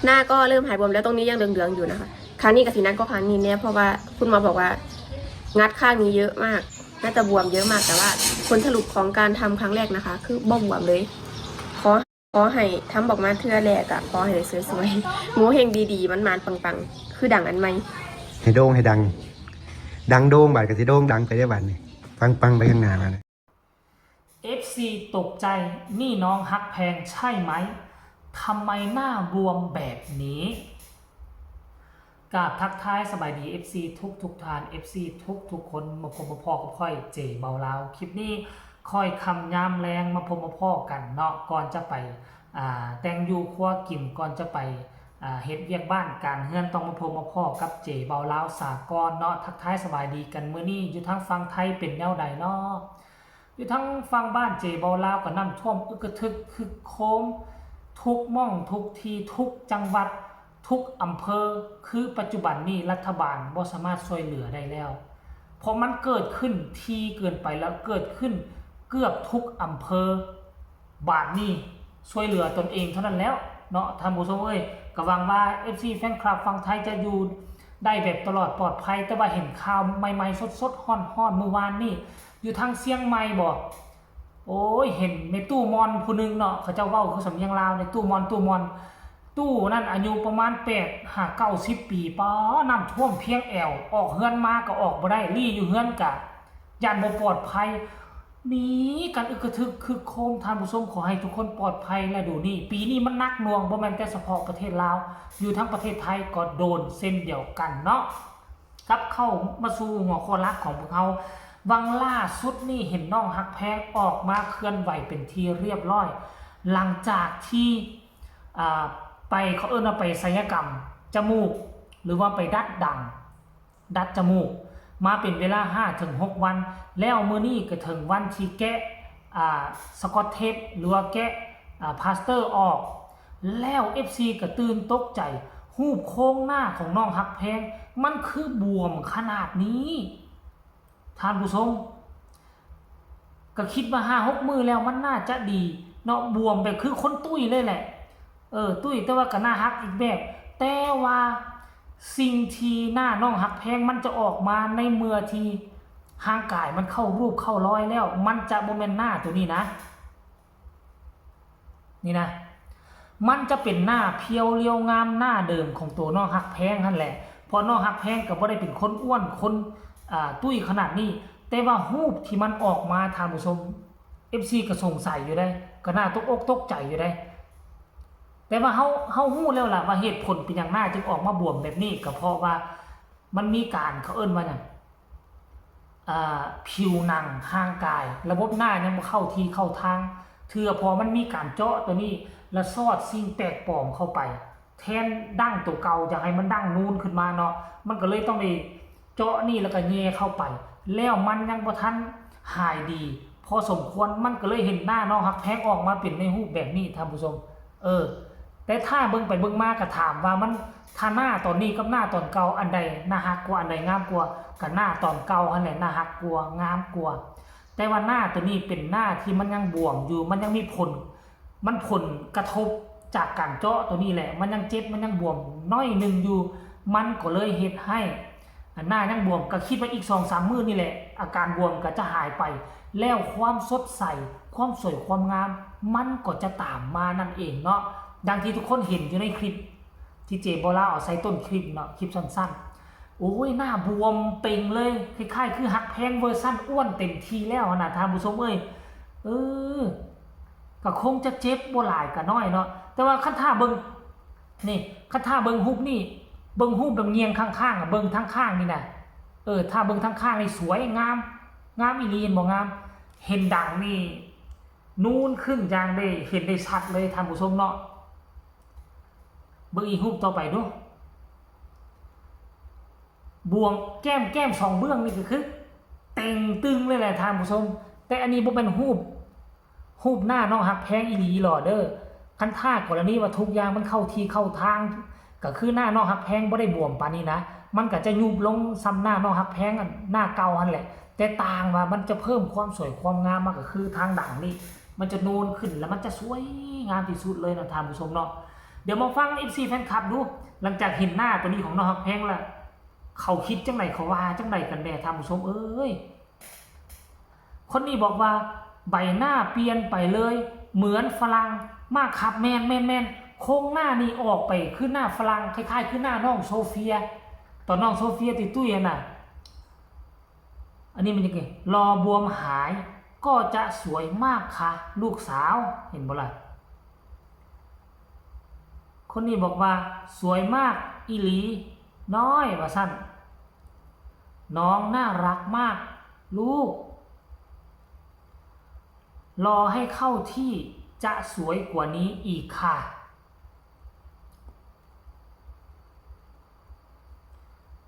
หน้าก็เริ่มหายบวมแล้วตรงนี้ยังเหลืองๆอยู่นะคะครั้งนี้กับสีนั้นก็ครั้งนี้เนี่ยเพราะว่าคุณหมอบอกว่างัดข้างนี้เยอะมากน่าจะบวมเยอะมากแต่ว่าผลสรุปของการทำครั้งแรกนะคะคือบ่บวมเลยขอให้ทำบอกมาเทื่อแรกอะขอให้ได้สวยๆหมูเฮงดีๆมันปังๆคือดังอันไหมให้โด่งให้ดังโด่งบาดกับสิโด่งดังไปได้บาดนี่ปังไปข้างหน้ามาเลย FC ตกใจนี่น้องฮักแพงใช่ไหมทำไมหน้าบวมแบบนี้กราบทักทายสบายดี FC ทุกทาน FC ทุกคนมาพบมาพ่อกับค่อยเจ๋เบาลาวคลิปนี้ค่อยคำยามแรงมาพบมาพ่อกันเนาะก่อนจะไปแต่งอยู่ครัวกินก่อนจะไปเฮ็ดเวียกบ้านการเฮือนต้องมาพบมาพ่อกับเจ๋เบาลาวสากลเนาะทักทายสบายดีกันมื้อนี้อยู่ทั้งฟังไทยเป็นแนวใดเนาะอยู่ทั้งฟังบ้านเจ๋เบาลาวก็น้ำท่วมอึกระทึกคึกโค้งทุกม่องทุกทีทุกจังหวัดทุกอำเภอคือปัจจุบันนี้รัฐบาลบ่สามารถช่วยเหลือได้แล้วเพราะมันเกิดขึ้นทีเกินไปแล้วเกิดขึ้นเกือบทุกอำเภอบาทนี้ช่วยเหลือตนเองเท่านั้นแล้วเนาะท่านผู้ชมเอ้ยก็หวังว่า FC แฟนคลับฝั่งไทยจะอยู่ได้แบบตลอดปลอดภัยแต่ว่าเห็นข่าวใหม่ๆสดๆฮ้อนๆเมื่อวานนี่อยู่ทางเชียงใหม่บ่โอ้ยเห็นในตู้มอนผู้นึงเนาะเขาเจ้าเว้าคือสำเนียงลาวในตู้มอนตู้นั่นอายุประมาณ8-90 ปีป้อน้ำท่วมเพียงแอวออกเฮือนมาก็ออกบ่ได้รี่อยู่เฮือนกะย่านบ่ปลอดภัยมีกันอึกกระทึกคึกโคมท่านผู้ชมขอให้ทุกคนปลอดภัยและดูนี่ปีนี้มันหนักหน่วงบ่แม่นแต่เฉพาะประเทศลาวอยู่ทั้งประเทศไทยก็โดนเส้นเดียวกันเนาะครับเข้ามาสู่หัวข้อหลักของพวกเราวังล่าสุดนี่เห็นน้องฮักแพงออกมาเคลื่อนไหวเป็นที่เรียบร้อยหลังจากที่ไปเขาว่าไปศัลยกรรมจมูกหรือว่าไปดัดจมูกมาเป็นเวลา 5-6 วันแล้วมื้อนี้ก็ถึงวันที่แกะสกอตเทปหรือว่าแกะพลาสเตอร์ออกแล้ว FC ก็ตื่นตกใจรูปโครงหน้าของน้องฮักแพงมันคือบวมขนาดนี้ท่านผู้ชมก็คิดว่า 5-6 มื้อแล้วมันน่าจะดีเนาะบวมแบบคือคนตุ้ยเลยแหละตุ้ยแต่ว่าก็น่าฮักอีกแบบแต่ว่าสิ่งที่หน้าน้องฮักแพงมันจะออกมาในเมื่อที่ร่างกายมันเข้ารูปเข้ารอยแล้วมันจะบ่แม่นหน้าตัวนี้นะนี่นะมันจะเป็นหน้าเพียวเรียวงามหน้าเดิมของตัวน้องฮักแพงนั่นแหละเพราะน้องฮักแพงก็บ่ได้เป็นคนอ้วนคนตุ้ยขนาดนี้แต่ว่ารูปที่มันออกมาท่านผู้ชม FC ก็สงสัยอยู่ได้ก็น่าตกอกตกใจอยู่ได้แต่ว่าเฮาฮู้แล้วล่ะว่าเหตุผลเป็นอย่างหน้าจึงออกมาบวมแบบนี้ก็เพราะว่ามันมีการเขาเอิ้นว่าหยังผิวหนังร่างกายระบบหน้ายังบ่เข้าที่เข้าทางเทื่อพอมันมีการเจาะตัวนี้แล้วซอดสิ่งแปลกปลอมเข้าไปแทนดั้งตัวเก่าอยากให้มันดั้งนูนขึ้นมาเนาะมันก็เลยต้องได้เจาะนี่แล้วก็แย่เข้าไปแล้วมันยังบ่ทันหายดีพอสมควรมันก็เลยเห็นหน้าน้องฮักแพงออกมาเป็นในรูปแบบนี้ท่านผู้ชมแต่ถ้าเบิ่งไปเบิ่งมาก็ถามว่ามันถ้าหน้าตอนนี้กับหน้าตอนเก่าอันใดน่าฮักกว่าอันใดงามกว่าก็หน้าตอนเก่าอันไหนน่าฮักกว่างามกว่าแต่ว่าหน้าตัวนี้เป็นหน้าที่มันยังบวมอยู่มันยังมีผลกระทบจากการเจาะตัวนี้แหละมันยังเจ็บมันยังบวมน้อยนึงอยู่มันก็เลยเฮ็ดให้หน้ายังบวมก็คิดว่าอีก 2-3 มื้อนี่แหละอาการบวมก็จะหายไปแล้วความสดใสความสวยความงามมันก็จะตามมานั่นเองเนาะดังที่ทุกคนเห็นอยู่ในคลิปที่เจโบลาเอาใส่ต้นคลิปเนาะคลิปสั้นๆโอ้ยหน้าบวมเป่งเลยคล้ายๆคือฮักแพงเวอร์ชั่นอ้วนเต็มทีแล้วนะท่านผู้ชมก็คงจะเจ็บบ่หลายก็น้อยเนาะแต่ว่าคันท่าเบิ่งนี่คันท่าเบิ่งรูปนี่เบิ่งรูปแบบเงียงข้างๆเบิ่งทั้งข้างนี่นะถ้าเบิ่งทั้งข้างนี่สวยงามอีหลีบ่งามเห็นดังนี่นูนขึ้นอย่างได้เห็นได้ชัดเลยท่านผู้ชมเนาะเบิ่งอีกรูปต่อไปดูบวงแก้ม2เบื้องนี่ก็คือเต่งตึงเลยแหละท่านผู้ชมแต่อันนี้บ่เป็นรูปหน้าน้องฮักแพงอีหลีหรอเด้อคันท่ากรณีว่าทุกอย่างมันเข้าที่เข้าทางก็คือหน้าน้องฮักแพงบ่ได้บวมปานนี้นะมันก็จะยุบลงซ้ำหน้าน้องฮักแพงหน้าเก่าหั่นแหละแต่ต่างว่ามันจะเพิ่มความสวยความงามมากก็คือทางดังนี่มันจะนูนขึ้นแล้วมันจะสวยงามที่สุดเลยนะท่านผู้ชมเนาะ เดี๋ยวมาฟัง FC แฟนคลับดูหลังจากเห็นหน้าตัวนี้ของน้องฮักแพงแล้วเขาคิดจังไหนเขาว่าจังไหนกันแน่ท่านผู้ชมเอ้ยคนนี้บอกว่าใบหน้าเปลี่ยนไปเลยเหมือนฝรั่งมากครับแมนโค้งหน้านี่ออกไปขึ้นหน้าฝรั่งคล้ายๆขึ้นหน้าน้องโซเฟียตอนน้องโซเฟียติดตู้เย็นน่ะอันนี้มันยังไงรอบวมหายก็จะสวยมากค่ะลูกสาวเห็นบ่ล่ะคนนี้บอกว่าสวยมากอีหลีน้อยว่าสั้นน้องน่ารักมากลูกรอให้เข้าที่จะสวยกว่านี้อีกค่ะ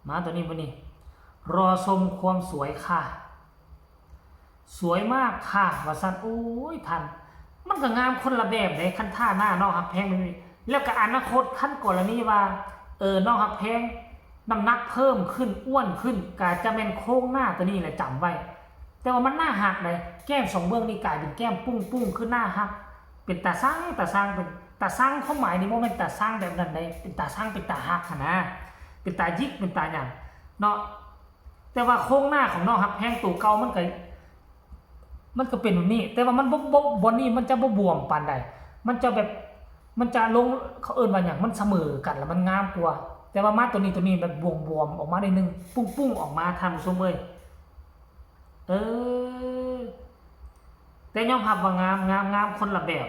มาตัวนี้ปะนี่รอชมความสวยค่ะสวยมากค่ะว่าสั้นโอ้ยทันมันก็งามคนละแบบเลยคันท่าหน้าน้องฮักแพงเลยแล้วก็อนาคตท่านกรณีว่าน้องฮักแพงน้ำหนักเพิ่มขึ้นอ้วนขึ้นกาจะเป็นโค้งหน้าตัวนี้แหละจำไว้แต่ว่ามันหน้าหักเลยแก้มสองเบื้องนี่กลายเป็นแก้มปุ้งขึ้นหน้าหักเป็นตาสร้างเป็นตาสร้างเขาหมายนี่ว่าเป็นตาสร้างแบบนั้นเลยเป็นตาสร้างเป็นตาหักนะเป็นตายิกเป็นตาอย่างเนาะแต่ว่าโค้งหน้าของน้องฮักแพงตัวเก่ามันก็เป็นแบบนี้แต่ว่ามันบนนี้มันจะบวมปานใดมันจะแบบมันจะลงเขาว่าอย่างมันเสมอกันแล้วมันงามกว่าแต่ว่ามาตัวนี้แบบบวมออกมาได้นึงปุ้งออกมาทำสมเลยแต่ยอมรับว่างามคนละแบบ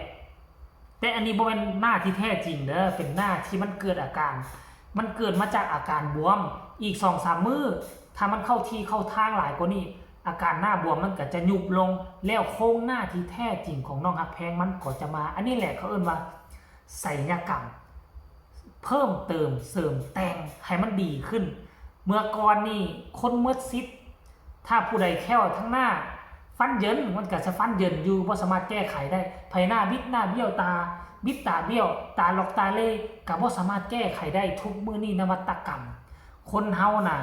แต่อันนี้บ่เป็นหน้าที่แท้จริงเด้อเป็นหน้าที่มันเกิดอาการมันเกิดมาจากอาการบวมอีก 2-3 มื้อถ้ามันเข้าที่เข้าทางหลายกว่านี้อาการหน้าบวมมันก็จะยุบลงแล้วโครงหน้าที่แท้จริงของน้องฮักแพงมันก็จะมาอันนี้แหละเขาว่าศัลยกรรมเพิ่มเติมเสริมแต่งให้มันดีขึ้นเมื่อก่อนนี่คนเมื่อซิดถ้าผู้ใดแค่วทั้งหน้าฟันเยินมันก็จะฟันเยินอยู่เพราะสามารถแก้ไขได้ภายหน้าบิดหน้าเบี้ยวตาบิดตาเบี้ยวตาหลอกตาเล่ก็บ่สามารถแก้ไขได้ทุกมื้อนี้นวัตกรรมคนเฮาน่ะ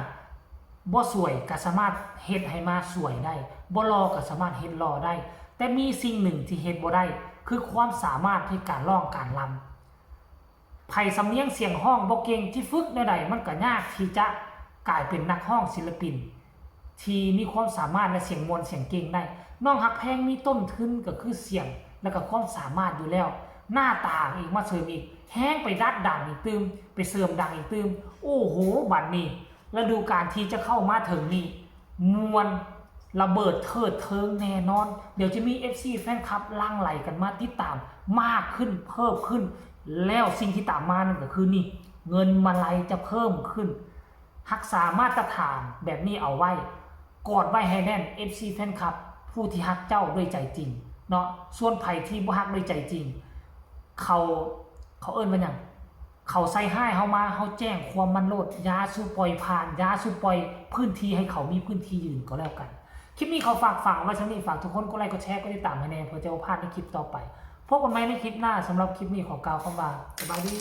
บ่สวยก็สามารถเฮ็ดให้มาสวยได้บ่หล่อก็สามารถเฮ็ดหล่อได้แต่มีสิ่งหนึ่งที่เฮ็ดบ่ได้คือความสามารถในการร้องการรำไผสำเนียงเสียงห้องบ่เก่งที่ฝึกใดๆมันก็ยากที่จะกลายเป็นนักร้องศิลปินที่มีความสามารถและเสียงมวลเสียงเก่งได้น้องฮักแพงมีต้นทุนก็คือเสียงแล้วก็ความสามารถอยู่แล้วหน้าตาอีกมาเสริมอีกแห้งไปดัดดังอีกตืมไปเสริมดังอีกตืมโอ้โหบัดนี้ฤดูกาลที่จะเข้ามาถึงนี่มวลระเบิดเถิดเทิงแน่นอนเดี๋ยวจะมี FC แฟนคลับลั่งไหลกันมาติดตามมากขึ้นเพิ่มขึ้นแล้วสิ่งที่ตามมานั่นก็คือนี่เงินมาลัยจะเพิ่มขึ้นรักษามาตรฐานแบบนี้เอาไว้กอดไว้ให้แน่น FC แฟนคลับผู้ที่ฮักเจ้าด้วยใจจริงเนาะส่วนไผที่บ่ฮักด้วยใจจริงเขาว่าหยังเขาใส่ให้เฮามาเฮาแจ้งความมันโลดยาสูบปล่อยผ่านยาสูบปล่อยพื้นที่ให้เขามีพื้นที่ยืนก็แล้วกันคลิปนี้เขาฝากไว้ชั้นนี้ฝากทุกคนกดไลค์กดแชร์กดติดตามให้แน่เพื่อจะพลาดในคลิปต่อไปพบกันใหม่ในคลิปหน้าสำหรับคลิปนี้ขอกล่าวคำว่าสบายดี